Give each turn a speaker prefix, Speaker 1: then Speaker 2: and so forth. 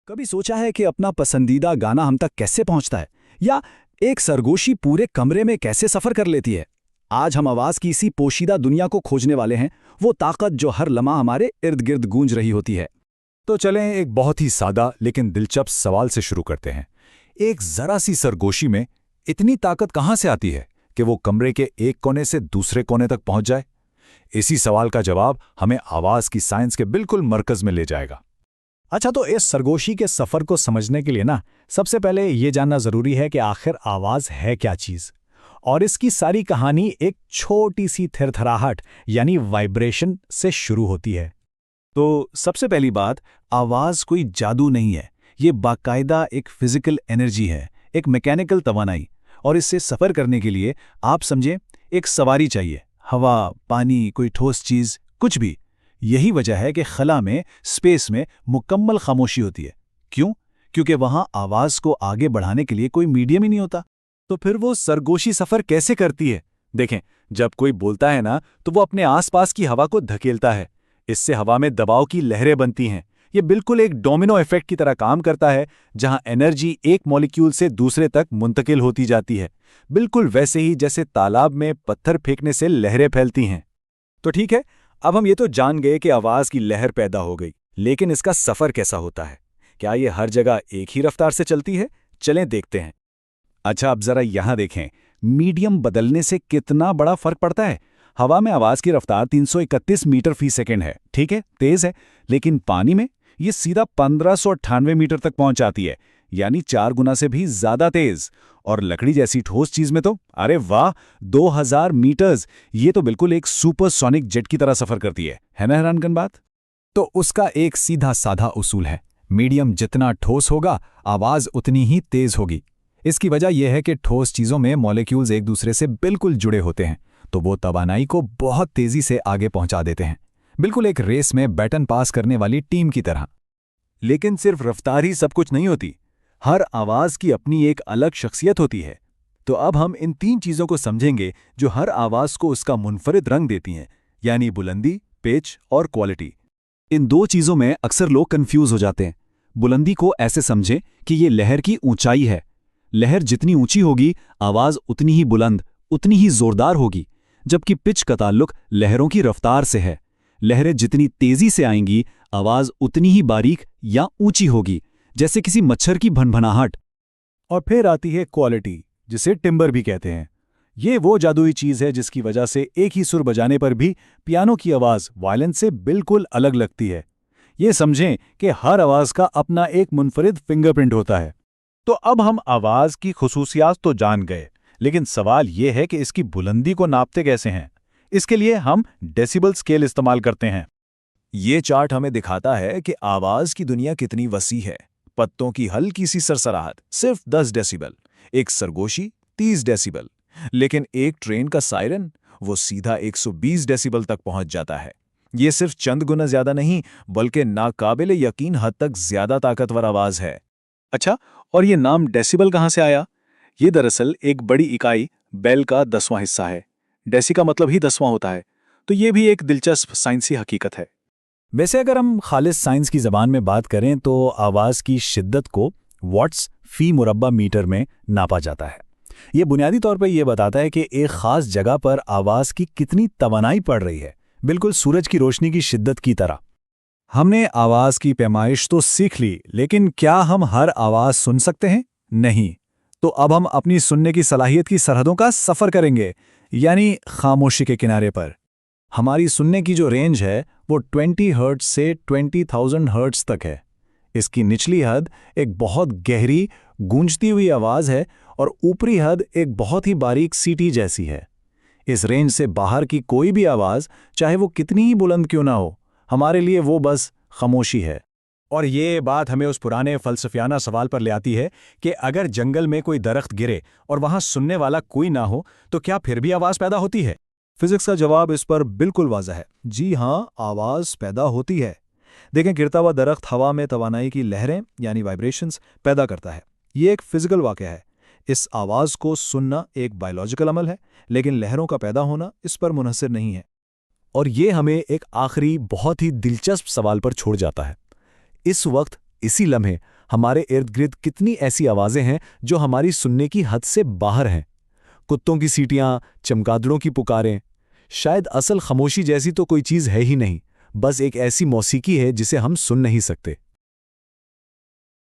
Speaker 1: कभी सोचा है कि अपना पसंदीदा गाना हम तक कैसे पहुंचता है, या एक सरगोशी पूरे कमरे में कैसे सफर कर लेती है। आज हम आवाज की इसी पोशीदा दुनिया को खोजने वाले हैं, वो ताकत जो हर लम्हा हमारे इर्द गिर्द गूंज रही होती है।
Speaker 2: तो चलें एक बहुत ही सादा लेकिन दिलचस्प सवाल से शुरू करते हैं। एक जरा सी सरगोशी में इतनी ताकत कहाँ से आती है कि वो कमरे के एक कोने से दूसरे कोने तक पहुंच जाए? इसी सवाल का जवाब हमें आवाज की साइंस के बिल्कुल मरकज में ले जाएगा।
Speaker 1: अच्छा, तो इस सरगोशी के सफर को समझने के लिए सबसे पहले ये जानना जरूरी है कि आखिर आवाज है क्या चीज। और इसकी सारी कहानी एक छोटी सी थिरथराहट यानी वाइब्रेशन से शुरू होती है। तो सबसे पहली बात, आवाज कोई जादू नहीं है, ये बाकायदा एक फिजिकल एनर्जी है, एक मैकेनिकल तवानाई। और इससे सफर करने के लिए आप समझे एक सवारी चाहिए, हवा, पानी, कोई ठोस चीज, कुछ भी। यही वजह है कि खला में, स्पेस में मुकम्मल खामोशी होती है। क्यों? क्योंकि वहां आवाज को आगे बढ़ाने के लिए कोई मीडियम ही नहीं होता।
Speaker 2: तो फिर वो सरगोशी सफर कैसे करती है? देखें, जब कोई बोलता है ना, तो वो अपने आसपास की हवा को धकेलता है। इससे हवा में दबाव की लहरें बनती हैं। ये बिल्कुल एक डोमिनो इफेक्ट की तरह काम करता है, जहां एनर्जी एक मॉलिक्यूल से दूसरे तक मुंतकिल होती जाती है, बिल्कुल वैसे ही जैसे तालाब में पत्थर फेंकने से लहरें फैलती हैं। तो ठीक है, अब हम ये तो जान गए कि आवाज की लहर पैदा हो गई, लेकिन इसका सफर कैसा होता है? क्या ये हर जगह एक ही रफ्तार से चलती है? चलें देखते हैं।
Speaker 1: अच्छा, अब जरा यहां देखें, मीडियम बदलने से कितना बड़ा फर्क पड़ता है। हवा में आवाज की रफ्तार 331 मीटर फी सेकेंड है, ठीक है, तेज है। लेकिन पानी में ये सीधा 1598 मीटर तक पहुंच जाती है, यानी 4 गुना से भी ज्यादा तेज। और लकड़ी जैसी ठोस चीज में तो अरे वाह, 2000 मीटर्स! ये तो बिल्कुल एक सुपरसोनिक जेट की तरह सफर करती है ना हैरानकन बात? तो उसका एक सीधा साधा उसूल है, मीडियम जितना ठोस होगा, आवाज उतनी ही तेज होगी। इसकी वजह यह है कि ठोस चीजों में मॉलिक्यूल्स एक दूसरे से बिल्कुल जुड़े होते हैं, तो वो तवानाई को बहुत तेजी से आगे पहुंचा देते हैं, बिल्कुल एक रेस में बैटन पास करने वाली टीम की तरह।
Speaker 2: लेकिन सिर्फ रफ्तार ही सब कुछ नहीं होती, हर आवाज की अपनी एक अलग शख्सियत होती है। तो अब हम इन 3 चीजों को समझेंगे जो हर आवाज को उसका मुनफरिद रंग देती हैं, यानी बुलंदी, पिच और क्वालिटी।
Speaker 1: इन 2 चीजों में अक्सर लोग कंफ्यूज हो जाते हैं। बुलंदी को ऐसे समझें कि ये लहर की ऊंचाई है। लहर जितनी ऊंची होगी, आवाज उतनी ही बुलंद, उतनी ही जोरदार होगी। जबकि पिच का ताल्लुक लहरों की रफ्तार से है। लहरें जितनी तेजी से आएंगी, आवाज उतनी ही बारीक या ऊंची होगी, जैसे किसी मच्छर की भनभनाहट।
Speaker 2: और फिर आती है क्वालिटी, जिसे टिम्बर भी कहते हैं। ये वो जादुई चीज है जिसकी वजह से एक ही सुर बजाने पर भी पियानो की आवाज वायलिन से बिल्कुल अलग लगती है। ये समझें कि हर आवाज का अपना एक मुनफरिद फिंगरप्रिंट होता है। तो अब हम आवाज की खुसूसियात तो जान गए, लेकिन सवाल यह है कि इसकी बुलंदी को नापते कैसे हैं? इसके लिए हम डेसिबल स्केल इस्तेमाल करते हैं।
Speaker 1: ये चार्ट हमें दिखाता है कि आवाज की दुनिया कितनी वसी है। पत्तों की हल्की सी सरसराहट सिर्फ 10 डेसिबल, एक सरगोशी 30 डेसिबल, लेकिन एक ट्रेन का सायरन वो सीधा 120 डेसिबल तक पहुंच जाता है। ये सिर्फ चंद गुना ज्यादा नहीं, बल्कि नाकाबिले यकीन हद तक ज्यादा ताकतवर आवाज है।
Speaker 2: अच्छा, और ये नाम डेसिबल कहाँ से आया? ये दरअसल एक बड़ी इकाई बेल का 10वां हिस्सा है। डेसी का मतलब ही 10वां होता है। तो ये भी एक दिलचस्प साइंसी हकीकत है।
Speaker 1: वैसे अगर हम खालिस साइंस की ज़बान में बात करें तो आवाज़ की शिद्दत को वॉट्स फी मुरब्बा मीटर में नापा जाता है। ये बुनियादी तौर पर यह बताता है कि एक ख़ास जगह पर आवाज़ की कितनी तवानाई पड़ रही है, बिल्कुल सूरज की रोशनी की शिद्दत की तरह। हमने आवाज़ की पैमाइश तो सीख ली, लेकिन क्या हम हर आवाज़ सुन सकते हैं? नहीं। तो अब हम अपनी सुनने की सलाहियत की सरहदों का सफ़र करेंगे, यानी खामोशी के किनारे पर। हमारी सुनने की जो रेंज है वो 20 हर्ट्ज से 20,000 हर्ट्ज तक है। इसकी निचली हद एक बहुत गहरी गूंजती हुई आवाज़ है और ऊपरी हद एक बहुत ही बारीक सीटी जैसी है। इस रेंज से बाहर की कोई भी आवाज़, चाहे वो कितनी ही बुलंद क्यों ना हो, हमारे लिए वो बस खामोशी है।
Speaker 2: और ये बात हमें उस पुराने फलसफियाना सवाल पर ले आती है कि अगर जंगल में कोई दरख्त गिरे और वहां सुनने वाला कोई ना हो, तो क्या फिर भी आवाज़ पैदा होती है?
Speaker 1: फिजिक्स का जवाब इस पर बिल्कुल वाज़ह है। जी हाँ, आवाज़ पैदा होती है। देखें, गिरता हुआ दरख्त हवा में तवानाई की लहरें यानी वाइब्रेशंस पैदा करता है। ये एक फिजिकल वाक़या है। इस आवाज़ को सुनना एक बायोलॉजिकल अमल है, लेकिन लहरों का पैदा होना इस पर मुनहसर नहीं है। और ये हमें एक आखिरी बहुत ही दिलचस्प सवाल पर छोड़ जाता है। इस वक्त
Speaker 2: इसी लम्हे हमारे इर्द गिर्द कितनी ऐसी आवाज़ें हैं जो हमारी सुनने की हद से बाहर हैं। कुत्तों की सीटियाँ, चमगादड़ों की पुकारें। शायद असल खामोशी जैसी तो कोई चीज़ है ही नहीं, बस एक ऐसी मौसीकी है जिसे हम सुन नहीं सकते।